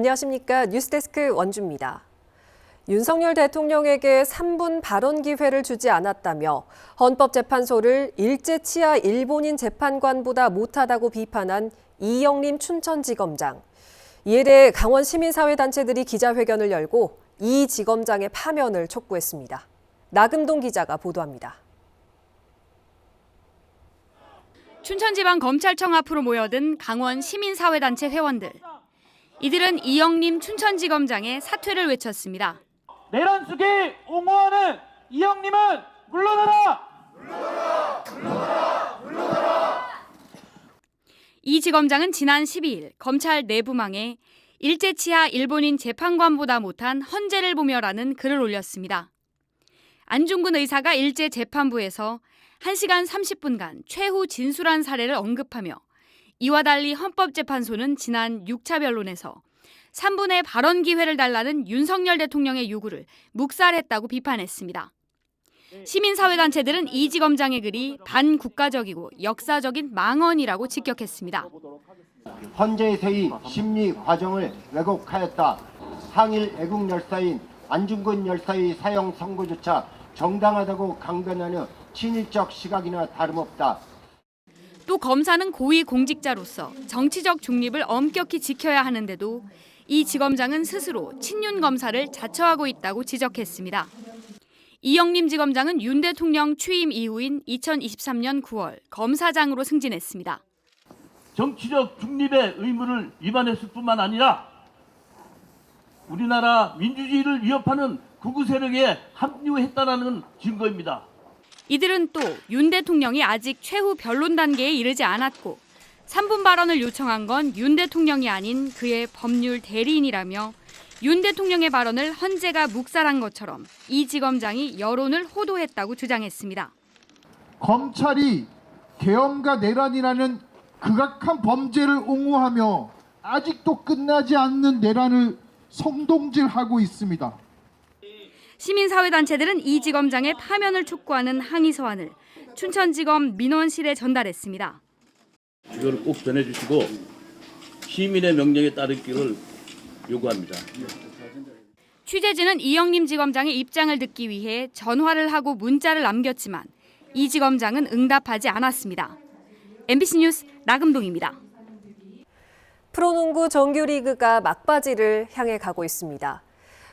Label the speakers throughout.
Speaker 1: 안녕하십니까. 뉴스데스크 원주입니다. 윤석열 대통령에게 3분 발언 기회를 주지 않았다며 헌법재판소를 일제치하 일본인 재판관보다 못하다고 비판한 이영림 춘천지검장. 이에 대해 강원 시민사회단체들이 기자회견을 열고 이 지검장의 파면을 촉구했습니다. 나금동 기자가 보도합니다.
Speaker 2: 춘천지방검찰청 앞으로 모여든 강원 시민사회단체 회원들. 이들은 이영림 춘천지검장의 사퇴를 외쳤습니다.
Speaker 3: 내란 속에 옹호하는 이영림은 물러나라!
Speaker 4: 물러나라! 물러나라! 물러나라!
Speaker 2: 이 지검장은 지난 12일 검찰 내부망에 일제치하 일본인 재판관보다 못한 헌재를 보며라는 글을 올렸습니다. 안중근 의사가 일제재판부에서 1시간 30분간 최후 진술한 사례를 언급하며 이와 달리 헌법재판소는 지난 6차 변론에서 3분의 발언 기회를 달라는 윤석열 대통령의 요구를 묵살했다고 비판했습니다. 시민사회단체들은 이 지검장의 글이 반국가적이고 역사적인 망언이라고 직격했습니다.
Speaker 5: 헌재에서의 심리 과정을 왜곡하였다. 항일 애국 열사인 안중근 열사의 사형 선고조차 정당하다고 강변하는 친일적 시각이나 다름없다.
Speaker 2: 또 검사는 고위 공직자로서 정치적 중립을 엄격히 지켜야 하는데도 이 지검장은 스스로 친윤 검사를 자처하고 있다고 지적했습니다. 이영림 지검장은 윤 대통령 취임 이후인 2023년 9월 검사장으로 승진했습니다.
Speaker 3: 정치적 중립의 의무를 위반했을 뿐만 아니라 우리나라 민주주의를 위협하는 극우 세력에 합류했다는 증거입니다.
Speaker 2: 이들은 또 윤 대통령이 아직 최후 변론 단계에 이르지 않았고 3분 발언을 요청한 건 윤 대통령이 아닌 그의 법률 대리인이라며 윤 대통령의 발언을 헌재가 묵살한 것처럼 이 지검장이 여론을 호도했다고 주장했습니다.
Speaker 6: 검찰이 계엄과 내란이라는 극악한 범죄를 옹호하며 아직도 끝나지 않는 내란을 성동질하고 있습니다.
Speaker 2: 시민사회단체들은 이 지검장의 파면을 촉구하는 항의 서한을 춘천지검 민원실에 전달했습니다.
Speaker 7: 이걸 꼭 전해주시고 시민의 명령에 따르기를 요구합니다.
Speaker 2: 취재진은 이영림 지검장의 입장을 듣기 위해 전화를 하고 문자를 남겼지만 이 지검장은 응답하지 않았습니다. MBC 뉴스 나금동입니다.
Speaker 1: 프로농구 정규리그가 막바지를 향해 가고 있습니다.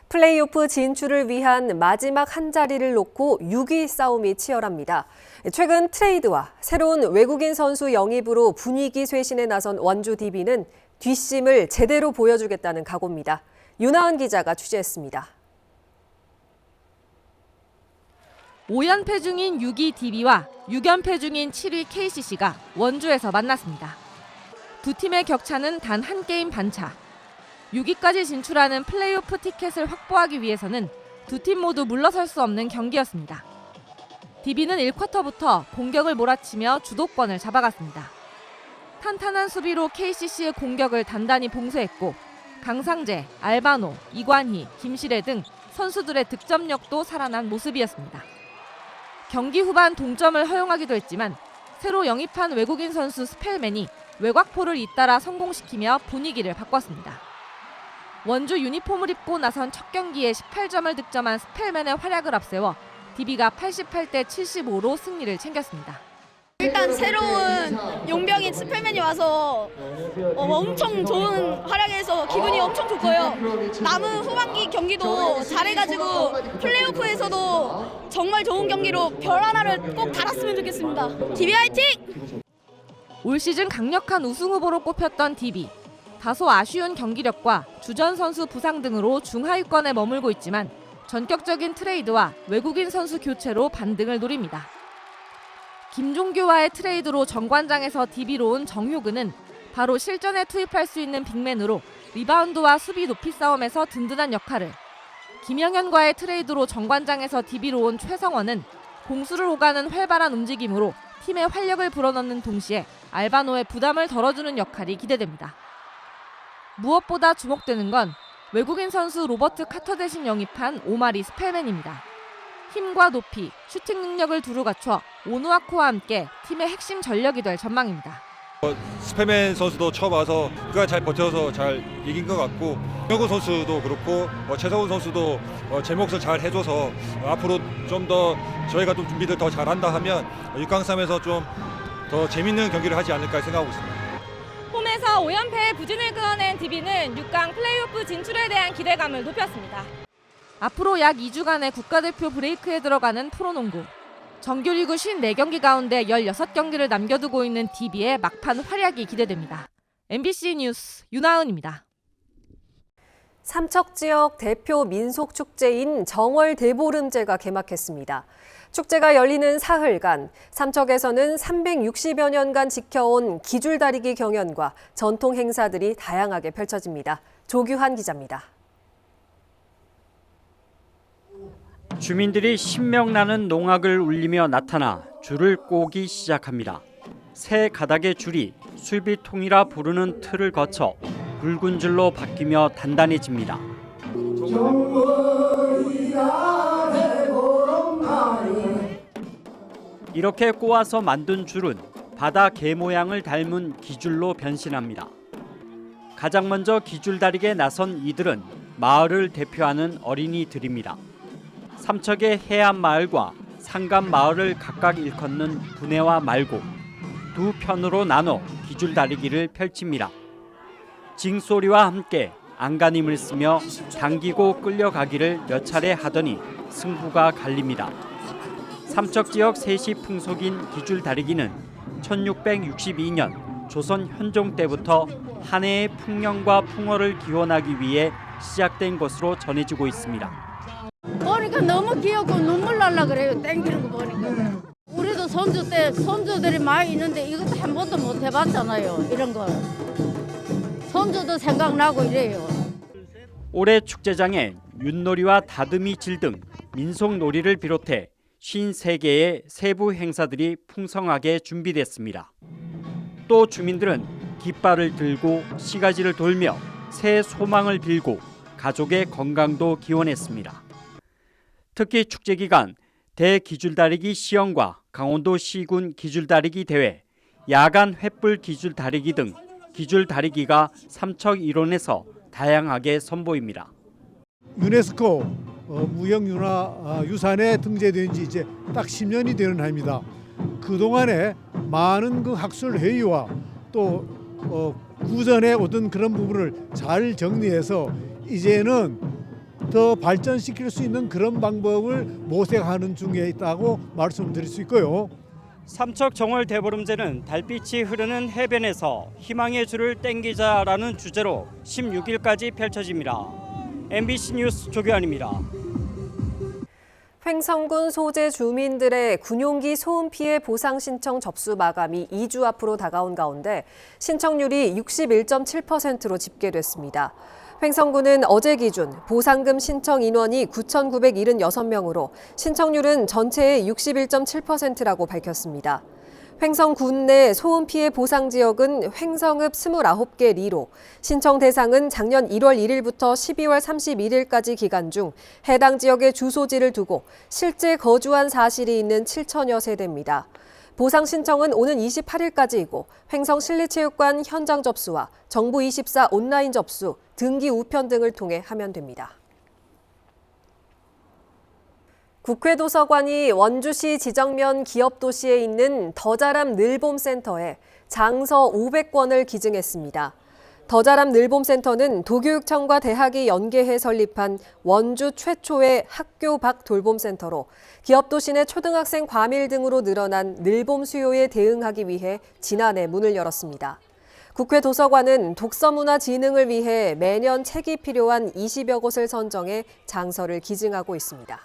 Speaker 1: 플레이오프 진출을 위한 마지막 한 자리를 놓고 6위 싸움이 치열합니다. 최근 트레이드와 새로운 외국인 선수 영입으로 분위기 쇄신에 나선 원주 DB는 뒷심을 제대로 보여주겠다는 각오입니다. 윤하은 기자가 취재했습니다.
Speaker 8: 5연패 중인 6위 DB와 6연패 중인 7위 KCC가 원주에서 만났습니다. 두 팀의 격차는 단 한 게임 반차. 6위까지 진출하는 플레이오프 티켓을 확보하기 위해서는 두 팀 모두 물러설 수 없는 경기였습니다. DB는 1쿼터부터 공격을 몰아치며 주도권을 잡아갔습니다. 탄탄한 수비로 KCC의 공격을 단단히 봉쇄했고 강상재, 알바노, 이관희, 김시래 등 선수들의 득점력도 살아난 모습이었습니다. 경기 후반 동점을 허용하기도 했지만 새로 영입한 외국인 선수 스펠맨이 외곽포를 잇따라 성공시키며 분위기를 바꿨습니다. 원주 유니폼을 입고 나선 첫 경기에 18점을 득점한 스펠맨의 활약을 앞세워 DB가 88대 75로 승리를 챙겼습니다.
Speaker 9: 일단 새로운 용병인 스펠맨이 와서 엄청 좋은 활약에서 기분이 엄청 좋고요. 남은 후반기 경기도 잘해가지고 플레이오프에서도 정말 좋은 경기로 별 하나를 꼭 달았으면 좋겠습니다. DB 화이팅!
Speaker 8: 올 시즌 강력한 우승 후보로 꼽혔던 DB. 다소 아쉬운 경기력과 주전 선수 부상 등으로 중하위권에 머물고 있지만 전격적인 트레이드와 외국인 선수 교체로 반등을 노립니다. 김종규와의 트레이드로 정관장에서 DB로 온 정효근은 바로 실전에 투입할 수 있는 빅맨으로 리바운드와 수비 높이 싸움에서 든든한 역할을, 김영현과의 트레이드로 정관장에서 DB로 온 최성원은 공수를 오가는 활발한 움직임으로 팀의 활력을 불어넣는 동시에 알바노의 부담을 덜어주는 역할이 기대됩니다. 무엇보다 주목되는 건 외국인 선수 로버트 카터 대신 영입한 오마리 스펠맨입니다. 힘과 높이, 슈팅 능력을 두루 갖춰 오누아코와 함께 팀의 핵심 전력이 될 전망입니다.
Speaker 10: 스페맨 선수도 처음 와서 그가 잘 버텨서 잘 이긴 것 같고 정혁훈 선수도 그렇고 최성훈 선수도 제 몫을 잘 해줘서 앞으로 좀 더 저희가 좀 준비를 더 잘한다 하면 6강3에서 좀 더 재밌는 경기를 하지 않을까 생각하고 있습니다.
Speaker 8: 홈에서 5연패의 부진을 끊어낸 DB는 6강 플레이오프 진출에 대한 기대감을 높였습니다. 앞으로 약 2주간의 국가대표 브레이크에 들어가는 프로농구. 정규리그 54경기 가운데 16경기를 남겨두고 있는 DB의 막판 활약이 기대됩니다. MBC 뉴스 윤하은입니다.
Speaker 1: 삼척 지역 대표 민속 축제인 정월 대보름제가 개막했습니다. 축제가 열리는 사흘간 삼척에서는 360여 년간 지켜온 기줄다리기 경연과 전통 행사들이 다양하게 펼쳐집니다. 조규환 기자입니다.
Speaker 11: 주민들이 신명나는 농악을 울리며 나타나 줄을 꼬기 시작합니다. 새 가닥의 줄이 술비통이라 부르는 틀을 거쳐 굵은 줄로 바뀌며 단단해집니다. 이렇게 꼬아서 만든 줄은 바다 개 모양을 닮은 기줄로 변신합니다. 가장 먼저 기줄다리기에 나선 이들은 마을을 대표하는 어린이들입니다. 삼척의 해안 마을과 상간 마을을 각각 일컫는 분해와 말고 두 편으로 나눠 기줄다리기를 펼칩니다. 징소리와 함께 안간힘을 쓰며 당기고 끌려가기를 몇 차례 하더니 승부가 갈립니다. 삼척 지역 세시 풍속인 기줄다리기는 1662년 조선 현종 때부터 한 해의 풍년과 풍어를 기원하기 위해 시작된 것으로 전해지고 있습니다.
Speaker 9: 보니까 너무 귀엽고 눈물 날라 그래요. 땡기는 거 보니까. 우리도 손주 때 손주들이 많이 있는데 이것도 한 번도 못 해봤잖아요. 이런 걸. 손주도 생각나고 이래요.
Speaker 11: 올해 축제장에 윷놀이와 다듬이 질 등 민속놀이를 비롯해 53개의 세부 행사들이 풍성하게 준비됐습니다. 또 주민들은 깃발을 들고 시가지를 돌며 새해 소망을 빌고 가족의 건강도 기원했습니다. 특히 축제 기간 대기줄다리기 시연과 강원도 시군 기줄다리기 대회, 야간 횃불 기줄다리기 등 기줄다리기가 삼척 일원에서 다양하게 선보입니다.
Speaker 12: 유네스코 무형문화유산에 등재된 지 이제 딱 10년이 되는 해입니다. 그동안에 많은 그 학술 회의와 또 구전의 어떤 그런 부분을 잘 정리해서 이제는 더 발전시킬 수 있는 그런 방법을 모색하는 중에 있다고 말씀드릴 수 있고요.
Speaker 11: 삼척 정월 대보름제는 달빛이 흐르는 해변에서 희망의 줄을 땡기자라는 주제로 16일까지 펼쳐집니다. MBC 뉴스 조규환입니다.
Speaker 1: 횡성군 소재 주민들의 군용기 소음 피해 보상 신청 접수 마감이 2주 앞으로 다가온 가운데 신청률이 61.7%로 집계됐습니다. 횡성군은 어제 기준 보상금 신청 인원이 9,976명으로 신청률은 전체의 61.7%라고 밝혔습니다. 횡성군 내 소음 피해 보상 지역은 횡성읍 29개 리로, 신청 대상은 작년 1월 1일부터 12월 31일까지 기간 중 해당 지역의 주소지를 두고 실제 거주한 사실이 있는 7천여 세대입니다. 보상 신청은 오는 28일까지이고 횡성실내체육관 현장 접수와 정부24 온라인 접수, 등기 우편 등을 통해 하면 됩니다. 국회 도서관이 원주시 지정면 기업도시에 있는 더자람 늘봄센터에 장서 500권을 기증했습니다. 더자람 늘봄센터는 도교육청과 대학이 연계해 설립한 원주 최초의 학교 밖 돌봄센터로 기업도시 내 초등학생 과밀 등으로 늘어난 늘봄 수요에 대응하기 위해 지난해 문을 열었습니다. 국회 도서관은 독서문화 진흥을 위해 매년 책이 필요한 20여 곳을 선정해 장서를 기증하고 있습니다.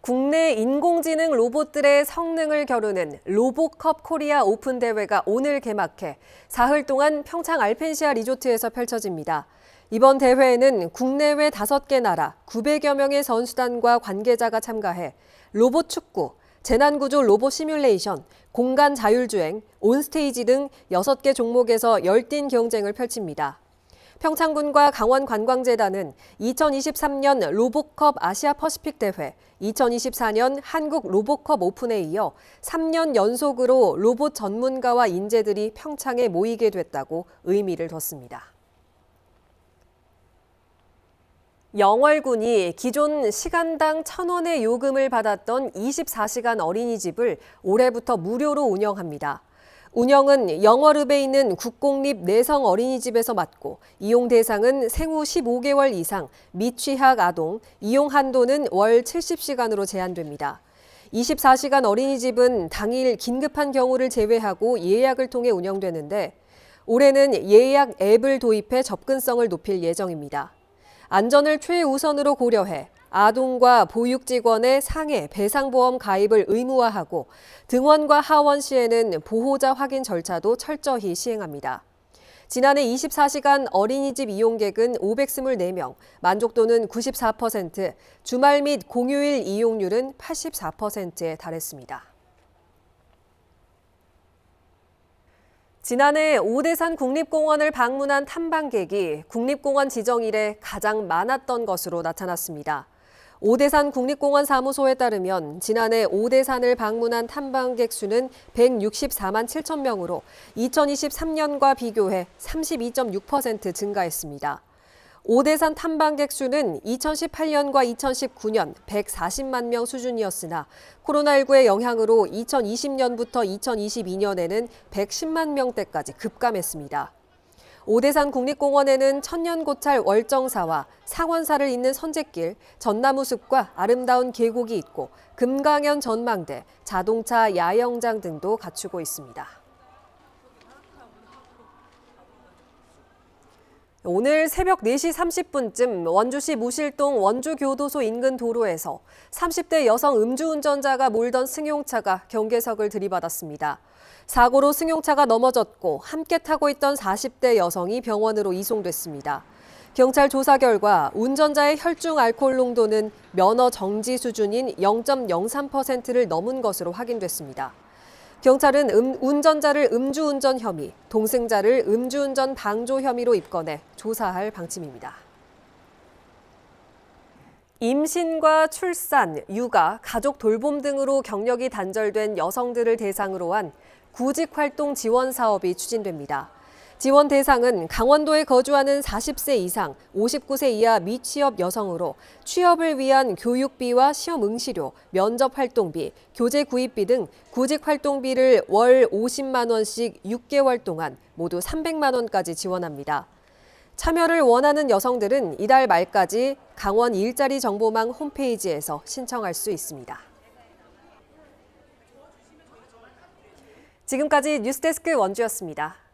Speaker 1: 국내 인공지능 로봇들의 성능을 겨루는 로보컵 코리아 오픈 대회가 오늘 개막해 사흘 동안 평창 알펜시아 리조트에서 펼쳐집니다. 이번 대회에는 국내외 5개 나라 900여 명의 선수단과 관계자가 참가해 로봇 축구, 재난구조 로봇 시뮬레이션, 공간 자율주행, 온스테이지 등 6개 종목에서 열띤 경쟁을 펼칩니다. 평창군과 강원관광재단은 2023년 로보컵 아시아 퍼시픽 대회, 2024년 한국 로보컵 오픈에 이어 3년 연속으로 로봇 전문가와 인재들이 평창에 모이게 됐다고 의미를 뒀습니다. 영월군이 기존 시간당 1,000원의 요금을 받았던 24시간 어린이집을 올해부터 무료로 운영합니다. 운영은 영월읍에 있는 국공립 내성 어린이집에서 맡고 이용 대상은 생후 15개월 이상 미취학 아동, 이용 한도는 월 70시간으로 제한됩니다. 24시간 어린이집은 당일 긴급한 경우를 제외하고 예약을 통해 운영되는데 올해는 예약 앱을 도입해 접근성을 높일 예정입니다. 안전을 최우선으로 고려해 아동과 보육 직원의 상해 배상보험 가입을 의무화하고 등원과 하원 시에는 보호자 확인 절차도 철저히 시행합니다. 지난해 24시간 어린이집 이용객은 524명, 만족도는 94%, 주말 및 공휴일 이용률은 84%에 달했습니다. 지난해 오대산 국립공원을 방문한 탐방객이 국립공원 지정 이래 가장 많았던 것으로 나타났습니다. 오대산 국립공원 사무소에 따르면 지난해 오대산을 방문한 탐방객 수는 164만 7천 명으로 2023년과 비교해 32.6% 증가했습니다. 오대산 탐방객 수는 2018년과 2019년 140만 명 수준이었으나 코로나19의 영향으로 2020년부터 2022년에는 110만 명대까지 급감했습니다. 오대산 국립공원에는 천년고찰 월정사와 상원사를 잇는 선제길, 전나무숲과 아름다운 계곡이 있고 금강연 전망대, 자동차 야영장 등도 갖추고 있습니다. 오늘 새벽 4시 30분쯤 원주시 무실동 원주교도소 인근 도로에서 30대 여성 음주운전자가 몰던 승용차가 경계석을 들이받았습니다. 사고로 승용차가 넘어졌고 함께 타고 있던 40대 여성이 병원으로 이송됐습니다. 경찰 조사 결과 운전자의 혈중 알코올 농도는 면허 정지 수준인 0.03%를 넘은 것으로 확인됐습니다. 경찰은 운전자를 음주운전 혐의, 동승자를 음주운전 방조 혐의로 입건해 조사할 방침입니다. 임신과 출산, 육아, 가족 돌봄 등으로 경력이 단절된 여성들을 대상으로 한 구직활동 지원 사업이 추진됩니다. 지원 대상은 강원도에 거주하는 40세 이상, 59세 이하 미취업 여성으로 취업을 위한 교육비와 시험 응시료, 면접 활동비, 교재 구입비 등 구직 활동비를 월 50만 원씩 6개월 동안 모두 300만 원까지 지원합니다. 참여를 원하는 여성들은 이달 말까지 강원 일자리 정보망 홈페이지에서 신청할 수 있습니다. 지금까지 뉴스데스크 원주였습니다.